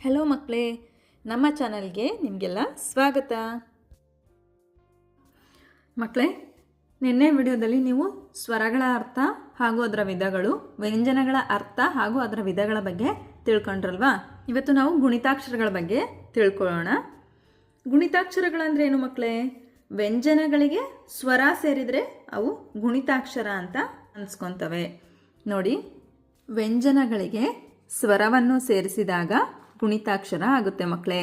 Hello ಮಕ್ಕಳೇ, ನಮ್ಮ ಚಾನಲ್ಗೆ ನಿಮಗೆಲ್ಲ ಸ್ವಾಗತ. ಮಕ್ಕಳೇ, ನಿನ್ನೆ ವಿಡಿಯೋದಲ್ಲಿ ನೀವು ಸ್ವರಗಳ ಅರ್ಥ ಹಾಗೂ ಅದರ ವಿಧಗಳು, ವ್ಯಂಜನಗಳ ಅರ್ಥ ಹಾಗೂ ಅದರ ವಿಧಗಳ ಬಗ್ಗೆ ತಿಳ್ಕೊಂಡ್ರಲ್ವಾ? ಇವತ್ತು ನಾವು ಗುಣಿತಾಕ್ಷರಗಳ ಬಗ್ಗೆ ತಿಳ್ಕೊಳ್ಳೋಣ. ಗುಣಿತಾಕ್ಷರಗಳಂದ್ರೆ ಏನು ಮಕ್ಕಳೇ? ವ್ಯಂಜನಗಳಿಗೆ ಸ್ವರ ಸೇರಿದರೆ ಅವು ಗುಣಿತಾಕ್ಷರ ಅಂತ ಅನ್ಸ್ಕೊತವೆ. ನೋಡಿ, ವ್ಯಂಜನಗಳಿಗೆ ಸ್ವರವನ್ನು ಸೇರಿಸಿದಾಗ ಗುಣಿತಾಕ್ಷರ ಆಗುತ್ತೆ ಮಕ್ಕಳೇ.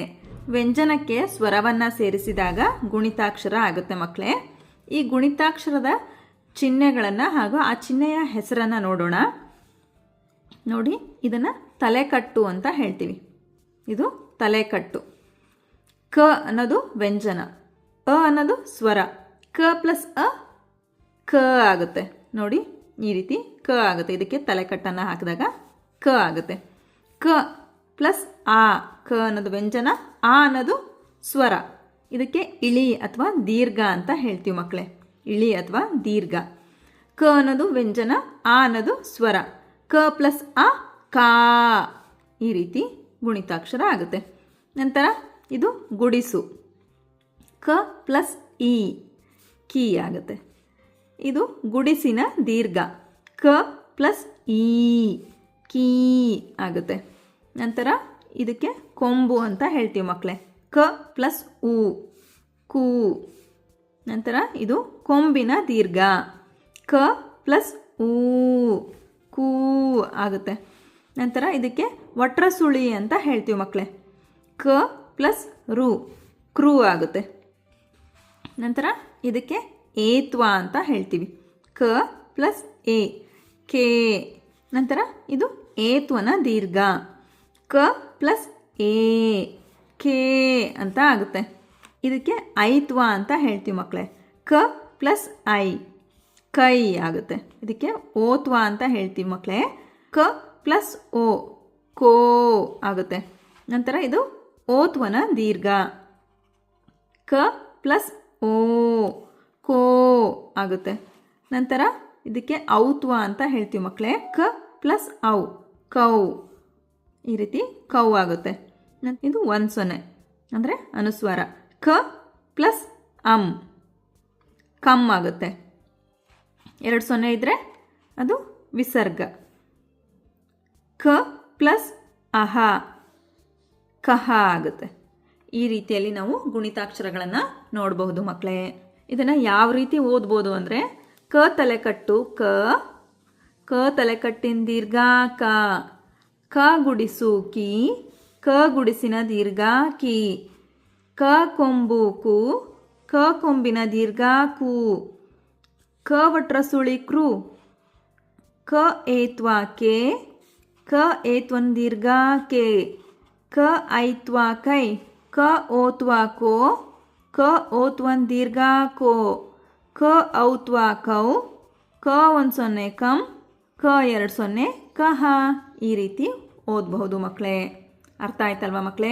ವ್ಯಂಜನಕ್ಕೆ ಸ್ವರವನ್ನು ಸೇರಿಸಿದಾಗ ಗುಣಿತಾಕ್ಷರ ಆಗುತ್ತೆ ಮಕ್ಕಳೇ. ಈ ಗುಣಿತಾಕ್ಷರದ ಚಿಹ್ನೆಗಳನ್ನು ಹಾಗೂ ಆ ಚಿಹ್ನೆಯ ಹೆಸರನ್ನು ನೋಡೋಣ. ನೋಡಿ, ಇದನ್ನು ತಲೆಕಟ್ಟು ಅಂತ ಹೇಳ್ತೀವಿ. ಇದು ತಲೆಕಟ್ಟು. ಕ ಅನ್ನೋದು ವ್ಯಂಜನ, ಅ ಅನ್ನೋದು ಸ್ವರ. ಕ ಪ್ಲಸ್ ಅ ಕ ಆಗುತ್ತೆ. ನೋಡಿ, ಈ ರೀತಿ ಕ ಆಗುತ್ತೆ. ಇದಕ್ಕೆ ತಲೆಕಟ್ಟನ್ನು ಹಾಕಿದಾಗ ಕ ಆಗುತ್ತೆ. ಕ ಪ್ಲಸ್ ಆ, ಕ ಅನ್ನೋದು ವ್ಯಂಜನ, ಆ ಅನ್ನೋದು ಸ್ವರ. ಇದಕ್ಕೆ ಇಳಿ ಅಥವಾ ದೀರ್ಘ ಅಂತ ಹೇಳ್ತೀವಿ ಮಕ್ಕಳೇ. ಇಳಿ ಅಥವಾ ದೀರ್ಘ. ಕ ಅನ್ನೋದು ವ್ಯಂಜನ, ಆ ಅನ್ನೋದು ಸ್ವರ. ಕ ಪ್ಲಸ್ ಆ, ಕಾ. ಈ ರೀತಿ ಗುಣಿತಾಕ್ಷರ ಆಗುತ್ತೆ. ನಂತರ ಇದು ಗುಡಿಸು. ಕ ಪ್ಲಸ್ ಇ, ಕೀ ಆಗುತ್ತೆ. ಇದು ಗುಡಿಸಿನ ದೀರ್ಘ. ಕ ಪ್ಲಸ್ ಈ, ಕೀ ಆಗುತ್ತೆ. ನಂತರ ಇದಕ್ಕೆ ಕೊಂಬು ಅಂತ ಹೇಳ್ತೀವಿ ಮಕ್ಕಳೇ. ಕ ಪ್ಲಸ್ ಉ, ಕೂ. ನಂತರ ಇದು ಕೊಂಬಿನ ದೀರ್ಘ. ಕ ಪ್ಲಸ್ ಊ, ಕೂ ಆಗುತ್ತೆ. ನಂತರ ಇದಕ್ಕೆ ವಟ್ರಸುಳಿ ಅಂತ ಹೇಳ್ತೀವಿ ಮಕ್ಕಳೇ. ಕ ಪ್ಲಸ್ ರು, ಕ್ರೂ ಆಗುತ್ತೆ. ನಂತರ ಇದಕ್ಕೆ ಏತ್ವ ಅಂತ ಹೇಳ್ತೀವಿ. ಕ ಪ್ಲಸ್ ಎ, ಕೆ. ನಂತರ ಇದು ಏತ್ವನ ದೀರ್ಘ. ಕ ಪ್ಲಸ್ ಎ, ಕೆ ಅಂತ ಆಗುತ್ತೆ. ಇದಕ್ಕೆ ಐತ್ವ ಅಂತ ಹೇಳ್ತೀವಿ ಮಕ್ಕಳೇ. ಕ ಪ್ಲಸ್ ಐ, ಕೈ ಆಗುತ್ತೆ. ಇದಕ್ಕೆ ಓತ್ವ ಅಂತ ಹೇಳ್ತೀವಿ ಮಕ್ಕಳೇ. ಕ ಪ್ಲಸ್ ಓ, ಕೋ ಆಗುತ್ತೆ. ನಂತರ ಇದು ಓತ್ವನ ದೀರ್ಘ. ಕ ಪ್ಲಸ್ ಓ, ಕೋ ಆಗುತ್ತೆ. ನಂತರ ಇದಕ್ಕೆ ಔತ್ವ ಅಂತ ಹೇಳ್ತೀವಿ ಮಕ್ಕಳೇ. ಕ ಪ್ಲಸ್ ಔ, ಕೌ. ಈ ರೀತಿ ಕೌ ಆಗುತ್ತೆ. ಇದು 1 ಸೊನ್ನೆ ಅಂದರೆ ಅನುಸ್ವಾರ. ಕ ಪ್ಲಸ್ ಅಂ, ಕಮ್ ಆಗುತ್ತೆ. 2 ಸೊನ್ನೆ ಇದ್ದರೆ ಅದು ವಿಸರ್ಗ. ಕ ಪ್ಲಸ್ ಅಹ, ಕಹ ಆಗುತ್ತೆ. ಈ ರೀತಿಯಲ್ಲಿ ನಾವು ಗುಣಿತಾಕ್ಷರಗಳನ್ನು ನೋಡಬಹುದು ಮಕ್ಕಳೇ. ಇದನ್ನು ಯಾವ ರೀತಿ ಓದ್ಬೋದು ಅಂದರೆ, ಕ ತಲೆಕಟ್ಟು ಕ, ಕ ತಲೆಕಟ್ಟಿನ ದೀರ್ಘ ಕ, ಕ ಗುಡಿಸು ಕಿ, ಕ ಗುಡಿಸಿನ ದೀರ್ಘ ಕಿ. ಕ ಕೊಂಬು ಕು, ಕ ಕೊಂಬಿನ ದೀರ್ಘ ಕು. ಕ ವಟ್ರಸುಳಿ ಕ್ರು, ಕ ಏತ್ವ ಕೆ, ಕ ಏತ್ವನ ದೀರ್ಘ ಕೆ. ಕ ಐತ್ವ ಕೈ, ಕ ಓತ್ವ ಕೋ, ಕ ಓತ್ವನ ದೀರ್ಘ ಕೋ. ಕ ಔತ್ವ ಕೌ, ಕ 1 ಸೊನ್ನೆ ಕಂ, ಕ 2 ಸೊನ್ನೆ ಕಹ. ಈ ರೀತಿ ಓದಬಹುದು ಮಕ್ಕಳೇ. ಅರ್ಥ ಆಯ್ತಲ್ವಾ ಮಕ್ಕಳೇ?